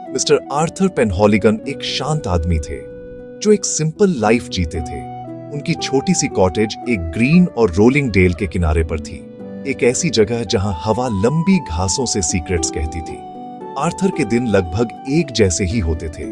Mister Arthur पेनहॉलिगन एक शांत आदमी थे जो एक सिंपल लाइफ जीते थे। उनकी छोटी सी कॉटेज एक ग्रीन और रोलिंग डेल के किनारे पर थी, एक ऐसी जगह जहां हवा लंबी घासों से सीक्रेट्स कहती थी। आर्थर के दिन लगभग एक जैसे ही होते थे।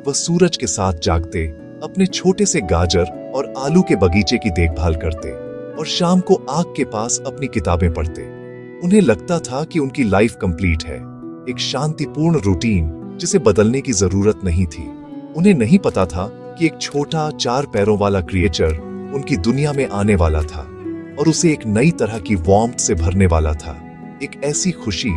वह सूरज के साथ जागते, अपने छोटे से गाजर और आलू के बगीचे की देखभाल करते और शाम को आग के पास अपनी किताबें पढ़ते। उन्हें लगता था कि उनकी लाइफ कंप्लीट है, एक शांतिपूर्ण रूटीन जिसे बदलने की जरूरत नहीं थी। उन्हें नहीं पता था कि एक छोटा 4 पैरों वाला क्रिएचर उनकी दुनिया में आने वाला था और उसे एक नई तरह की वार्मथ से भरने वाला था, एक ऐसी खुशी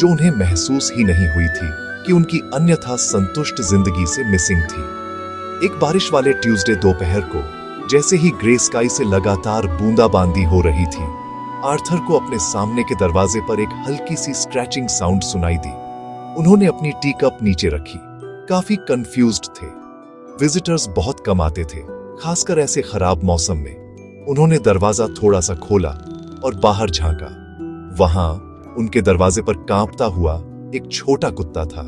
जो उन्हें महसूस ही नहीं हुई थी कि उनकी अन्यथा संतुष्ट जिंदगी से मिसिंग थी। एक बारिश वाले ट्यूसडे दोपहर को, जैसे ही ग्रे स्काई से लगातार बूंदाबांदी हो रही थी, आर्थर को अपने सामने के दरवाजे पर एक हल्की सी स्क्रैचिंग साउंड सुनाई दी। उन्होंने अपनी टी कप नीचे रखी, काफी कंफ्यूज्ड थे। विजिटर्स बहुत कम आते थे, खासकर ऐसे खराब मौसम में। उन्होंने दरवाजा थोड़ा सा खोला और बाहर झांका। वहां उनके दरवाजे पर कांपता हुआ एक छोटा कुत्ता था।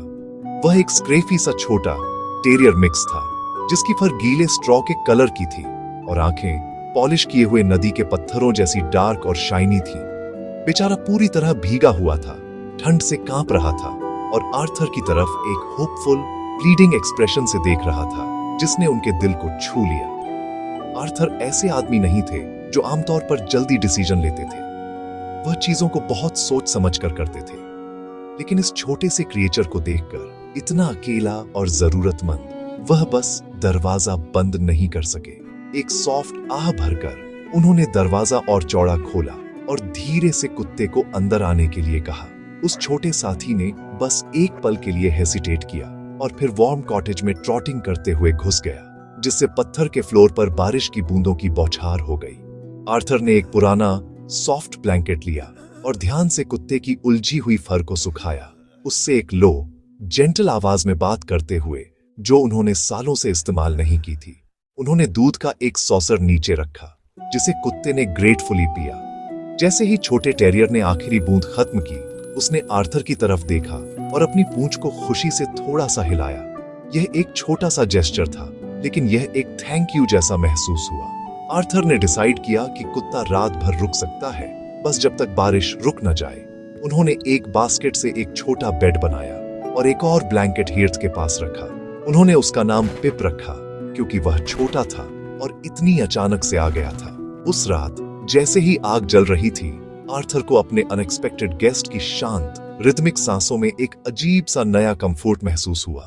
वह एक स्क्रेफी सा छोटा टेरियर मिक्स था, जिसकी फर गीले स्ट्रॉ के कलर की थी और आंखें पॉलिश किए हुए नदी के पत्थरों जैसी डार्क और शाइनी थी। बेचारा पूरी तरह भीगा हुआ था, ठंड से कांप रहा था और आर्थर की तरफ एक होपफुल, प्लीडिंग एक्सप्रेशन से देख रहा था, जिसने उनके दिल को छू लिया। आर्थर ऐसे आदमी नहीं थे जो आमतौर पर जल्दी डिसीजन लेते थे। वह चीजों को बहुत सोच समझ कर करते थे। लेकिन इस छोटे से क्रिएचर को देखकर, इतना अकेला और जरूरतमंद, वह बस दरवाजा बंद नहीं कर सके। एक सॉफ्ट आह भरकर उन्होंने दरवाजा और चौड़ा खोला और धीरे से कुत्ते को अंदर आने के लिए कहा। उस छोटे साथी ने बस एक पल के लिए हेसिटेट किया और फिर वार्म कॉटेज में ट्रॉटिंग करते हुए घुस गया, जिससे पत्थर के फ्लोर पर बारिश की बूंदों की बौछार हो गई। आर्थर ने एक पुराना सॉफ्ट ब्लैंकेट लिया और ध्यान से कुत्ते की उलझी हुई फर को सुखाया, उससे एक लो, जेंटल आवाज में बात करते हुए जो उन्होंने सालों से इस्तेमाल नहीं की थी। उन्होंने दूध का एक सॉसर नीचे रखा, जिसे कुत्ते ने ग्रेटफुली पिया। जैसे ही छोटे टेरियर ने आखिरी बूंद खत्म की, उसने आर्थर की तरफ देखा और अपनी पूंछ को खुशी से थोड़ा सा हिलाया। यह एक छोटा सा जेस्चर था, लेकिन यह एक थैंक यू जैसा महसूस हुआ। आर्थर ने डिसाइड किया कि कुत्ता रात भर रुक सकता है, बस जब तक बारिश रुक न जाए। उन्होंने एक बास्केट से एक छोटा बेड बनाया और एक और ब्लैंकेट हीर्थ के पास रखा। उन्होंने उसका नाम पिप रखा, क्योंकि वह छोटा था और इतनी अचानक से आ गया था। उस रात जैसे ही आग जल रही थी, आर्थर को अपने अनएक्सपेक्टेड गेस्ट की शांत, रिदमिक सांसों में एक अजीब सा नया कंफर्ट महसूस हुआ।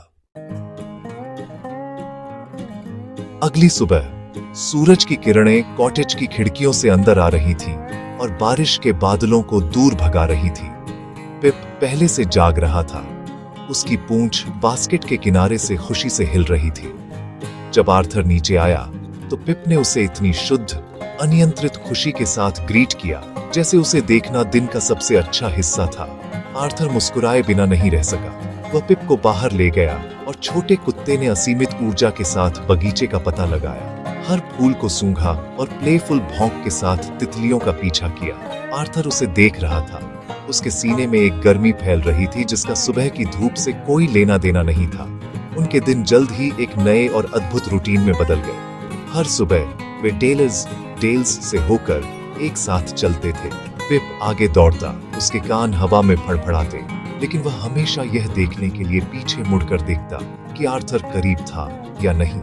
अगली सुबह सूरज की किरणें कॉटेज की खिड़कियों से अंदर आ रही थीं और बारिश के बादलों को दूर भगा रही थी। पिप पहले से जाग रहा था, उसकी पूंछ बास्केट के किनारे से खुशी से हिल रही थी। जब आर्थर नीचे आया तो पिप ने उसे इतनी शुद्ध, अनियंत्रित खुशी के साथ ग्रीट किया जैसे उसे देखना दिन का सबसे अच्छा हिस्सा था। आर्थर मुस्कुराए बिना नहीं रह सका। वह पिप को बाहर ले गया और छोटे कुत्ते ने असीमित ऊर्जा के साथ बगीचे का पता लगाया, हर फूल को सूंघा और प्लेफुल भौंक के साथ तितलियों का पीछा किया। आर्थर उसे देख रहा था। उसके सीने में एक गर्मी फैल रही थी जिसका सुबह की धूप से कोई लेना देना नहीं था। उनके दिन जल्द ही एक नए और अद्भुत रूटीन में बदल गए। हर सुबह वे डेल्स से होकर एक साथ चलते थे। पिप आगे दौड़ता, उसके कान हवा में फड़फड़ाते, लेकिन वह हमेशा यह देखने के लिए पीछे मुड़कर देखता कि आर्थर करीब था या नहीं।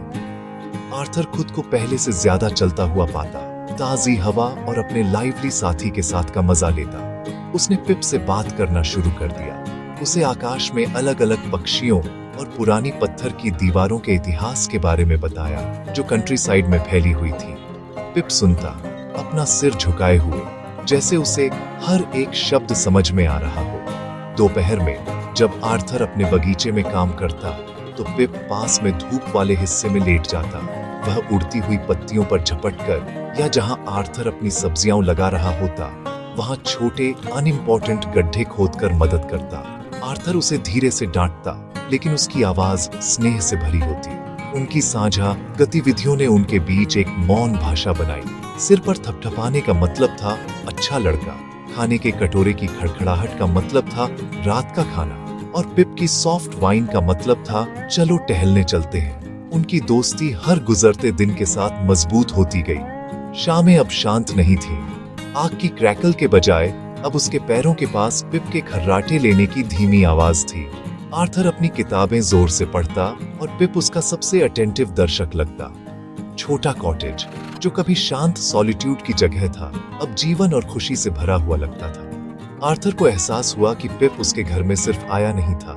आर्थर खुद को पहले से ज्यादा चलता हुआ पाता, ताजी हवा और अपने लाइवली साथी के साथ का मजा लेता। उसने पिप से बात करना शुरू कर दिया, उसे आकाश में अलग अलग पक्षियों और पुरानी पत्थर की दीवारों के इतिहास के बारे में बताया जो कंट्री साइड में फैली हुई थी। पिप सुनता, अपना सिर झुकाए हुए, जैसे उसे हर एक शब्द समझ में आ रहा हो। दोपहर में जब आर्थर अपने बगीचे में काम करता तो पिप पास में धूप वाले हिस्से में लेट जाता। वह उड़ती हुई पत्तियों पर झपटकर या जहां आर्थर अपनी सब्जियां लगा रहा होता वहां छोटे अनइम्पोर्टेंट गड्ढे खोदकर मदद करता। आर्थर उसे धीरे से डांटता, लेकिन उसकी आवाज स्नेह से भरी होती। उनकी साझा गतिविधियों ने उनके बीच एक मौन भाषा बनाई। सिर पर थपथपाने का मतलब था अच्छा लड़का, खाने के कटोरे की खड़खड़ाहट का मतलब था रात का खाना। और पिप की सॉफ्ट वाइन का मतलब था चलो टहलने चलते हैं। उनकी दोस्ती हर गुजरते दिन के साथ मजबूत होती गई। शामें अब शांत नहीं थी। आग की क्रैकल के बजाय अब उसके पैरों के पास पिप के खर्राटे लेने की धीमी आवाज थी। आर्थर अपनी किताबें जोर से पढ़ता और पिप उसका सबसे अटेंटिव दर्शक लगता। छोटा कॉटेज जो कभी शांत सॉलिट्यूड की जगह था, अब जीवन और खुशी से भरा हुआ लगता था। आर्थर को एहसास हुआ कि पिप उसके घर में सिर्फ आया नहीं था,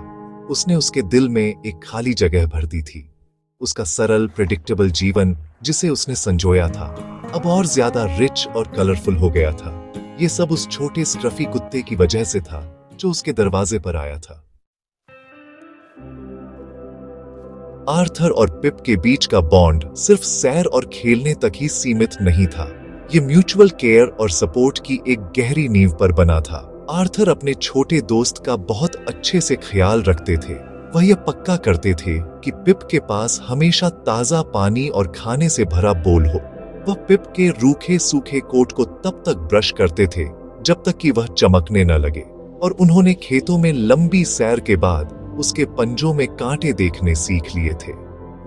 उसने उसके दिल में एक खाली जगह भर दी थी। उसका सरल प्रेडिक्टेबल जीवन जिसे उसने संजोया था, अब और ज्यादा रिच और कलरफुल हो गया था। ये सब उस छोटे स्क्रफी कुत्ते की वजह से था जो उसके दरवाजे पर आया था। आर्थर और पिप के बीच का बॉन्ड सिर्फ सैर और खेलने तक ही सीमित नहीं था। ये म्यूचुअल केयर और सपोर्ट की एक गहरी नींव पर बना था। आर्थर अपने छोटे दोस्त का बहुत अच्छे से ख्याल रखते थे। वह यह पक्का करते थे कि पिप के पास हमेशा ताजा पानी और खाने से भरा बोल हो। वह पिप के रूखे सूखे कोट को तब तक ब्रश करते थे जब तक कि वह चमकने न लगे, और उन्होंने खेतों में लंबी सैर के बाद उसके पंजों में कांटे देखने सीख लिए थे।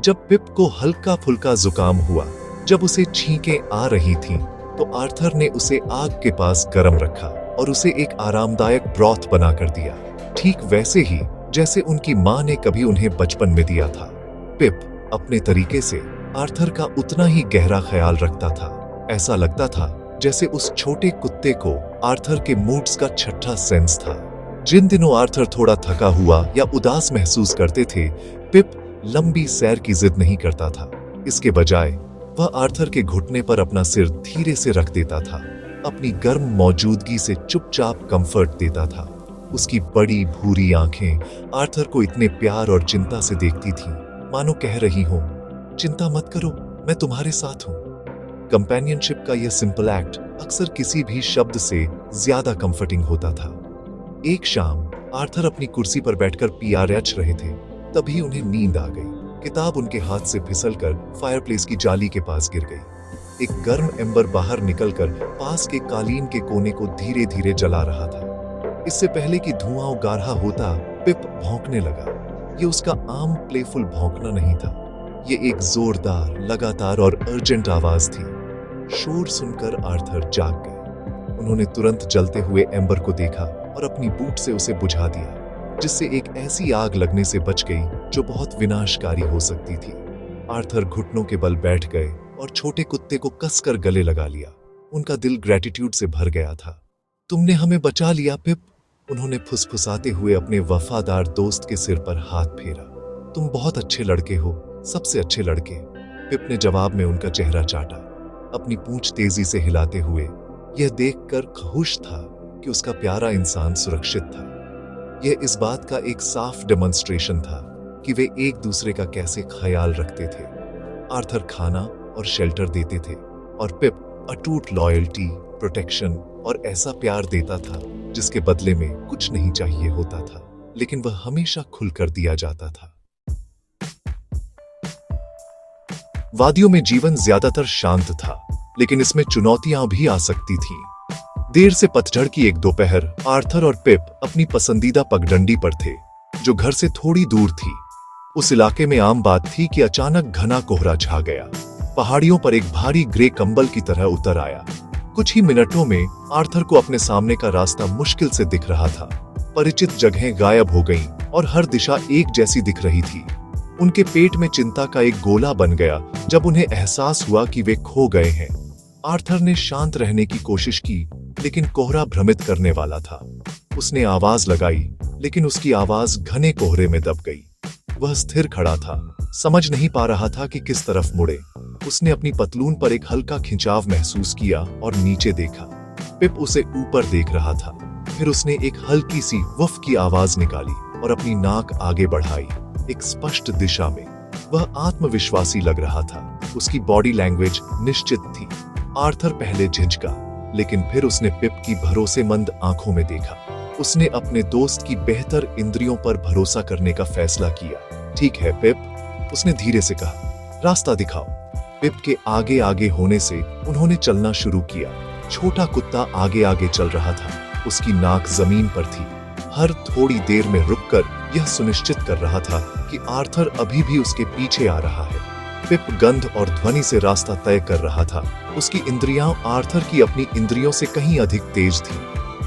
जब पिप को हल्का फुल्का जुकाम हुआ, जब उसे छींकें आ रही थीं, तो आर्थर ने उसे आग के पास गर्म रखा और उसे एक आरामदायक ब्रॉथ बनाकर दिया, ठीक वैसे ही जैसे उनकी मां ने कभी उन्हें बचपन में दिया था। पिप अपने तरीके से आर्थर का उतना ही गहरा ख्याल रखता था। ऐसा लगता था जैसे उस छोटे कुत्ते को आर्थर के मूड्स का छठा सेंस था। जिन दिनों आर्थर थोड़ा थका हुआ या उदास महसूस करते थे, पिप लंबी सैर की जिद नहीं करता था। इसके बजाय वह आर्थर के घुटने पर अपना सिर धीरे से रख देता था, अपनी गर्म मौजूदगी से चुपचाप कंफर्ट देता था। उसकी बड़ी भूरी आंखें आर्थर को इतने प्यार और चिंता से देखती थीं, मानो कह रही हों, चिंता मत करो, मैं तुम्हारे साथ हूं। कंपेनियनशिप का यह सिंपल एक्ट अक्सर किसी भी शब्द से ज्यादा कंफर्टिंग होता था। एक शाम आर्थर अपनी कुर्सी पर बैठकर PRH रहे थे, तभी उन्हें नींद आ गई। किताब उनके हाथ से फिसलकर फायरप्लेस की जाली के पास गिर गई। एक गर्म एम्बर बाहर निकलकर पास के कालीन के कोने को धीरे धीरे जला रहा था। इससे पहले कि धुआं उगारहा होता, पिप भौंकने लगा। ये उसका आम प्लेफुल भौंकना नहीं था, ये एक जोरदार, लगातार और अर्जेंट आवाज थी। शोर सुनकर आर्थर जाग गए। उन्होंने तुरंत जलते हुए एम्बर को देखा और अपनी बूट से उसे बुझा दिया, जिससे एक ऐसी आग लगने से बच गई जो बहुत विनाशकारी हो सकती थी। आर्थर घुटनों के बल बैठ गए और छोटे कुत्ते को कसकर गले लगा लिया। उनका दिल ग्रेटिट्यूड से भर गया था। तुमने हमें बचा लिया पिप, उन्होंने फुसफुसाते हुए अपने वफादार दोस्त के सिर पर हाथ फेरा। तुम बहुत अच्छे लड़के हो, सबसे अच्छे लड़के। पिप ने जवाब में उनका चेहरा चाटा, अपनी पूंछ तेजी से हिलाते हुए। यह देखकर खुश था कि उसका प्यारा इंसान सुरक्षित था। यह इस बात का एक साफ डेमोन्स्ट्रेशन था कि वे एक दूसरे का कैसे ख्याल रखते थे। आर्थर खाना और शेल्टर देते थे और पिप अटूट लॉयल्टी, प्रोटेक्शन और ऐसा प्यार देता था जिसके बदले में कुछ नहीं चाहिए होता था, लेकिन वह हमेशा खुलकर दिया जाता था। वादियों में जीवन ज्यादातर शांत था, लेकिन इसमें चुनौतियां भी आ सकती थीं। देर से पतझड़ की एक दोपहर आर्थर और पिप अपनी पसंदीदा पगडंडी पर थे, जो घर से थोड़ी दूर थी। उस इलाके में आम बात थी कि अचानक घना कोहरा छा गया। पहाड़ियों पर एक भारी ग्रे कंबल की तरह उतर आया। कुछ ही मिनटों में आर्थर को अपने सामने का रास्ता मुश्किल से दिख रहा था। परिचित जगहें गायब हो गईं और हर दिशा एक जैसी दिख रही थी। उनके पेट में चिंता का एक गोला बन गया जब उन्हें एहसास हुआ कि वे खो गए हैं। आर्थर ने शांत रहने की कोशिश की, लेकिन कोहरा भ्रमित करने वाला था। उसने आवाज लगाई, लेकिन उसकी आवाज घने कोहरे में दब गई। वह स्थिर खड़ा था, समझ नहीं पा रहा था कि किस तरफ मुड़े। उसने अपनी पतलून पर एक हल्का खिंचाव महसूस किया और नीचे देखा। पिप उसे ऊपर देख रहा था। फिर उसने एक हल्की सी वफ की आवाज निकाली और अपनी नाक आगे बढ़ाई, एक स्पष्ट दिशा में। वह आत्मविश्वासी लग रहा था, उसकी बॉडी लैंग्वेज निश्चित थी। आर्थर पहले झिझका, लेकिन फिर उसने पिप की भरोसेमंद आंखों में देखा। उसने अपने दोस्त की बेहतर इंद्रियों पर भरोसा करने का फैसला किया। ठीक है पिप, उसने धीरे से कहा, रास्ता दिखाओ। पिप के आगे आगे होने से उन्होंने चलना शुरू किया। छोटा कुत्ता आगे आगे चल रहा था, उसकी नाक जमीन पर थी। हर थोड़ी देर में रुककर यह सुनिश्चित कर रहा था कि आर्थर अभी भी उसके पीछे आ रहा है। पिप गंध और ध्वनि से रास्ता तय कर रहा था। उसकी इंद्रियां आर्थर की अपनी इंद्रियों से कहीं अधिक तेज थीं।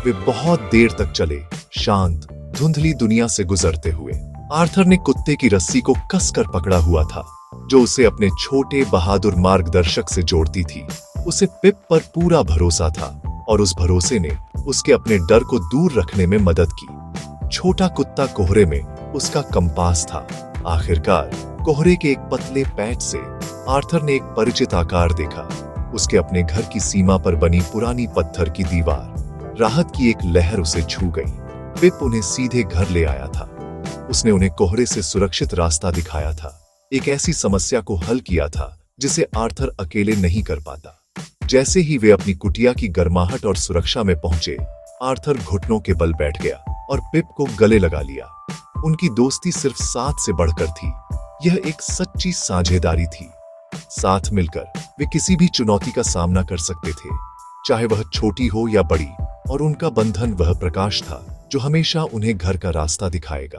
वे बहुत देर तक चले, शांत, धुंधली दुनिया से गुजरते हुए। आर्थर ने कुत्ते की रस्सी को कसकर पकड़ा हुआ था, जो उसे अपने छोटे बहादुर मार्गदर्शक से जोड़ती थी। उसे पिप पर पूरा भरोसा था और उस भरोसे ने उसके अपने डर को दूर रखने में मदद की। छोटा कुत्ता कोहरे में उसका कंपास था। आखिरकार कोहरे के एक पतले पैच से आर्थर ने एक परिचित आकार देखा। उसके अपने घर की सीमा पर बनी पुरानी पत्थर की दीवार। राहत की एक लहर उसे छू गई। पिप उन्हें सीधे घर ले आया था। उसने उन्हें कोहरे से सुरक्षित रास्ता दिखाया था, एक ऐसी समस्या को हल किया था जिसे आर्थर अकेले नहीं कर पाता। जैसे ही वे अपनी कुटिया की गर्माहट और सुरक्षा में पहुंचे, आर्थर घुटनों के बल बैठ गया और पिप को गले लगा लिया। उनकी दोस्ती सिर्फ साथ से बढ़कर थी, यह एक सच्ची साझेदारी थी। साथ मिलकर वे किसी भी चुनौती का सामना कर सकते थे, चाहे वह छोटी हो या बड़ी, और उनका बंधन वह प्रकाश था जो हमेशा उन्हें घर का रास्ता दिखाएगा।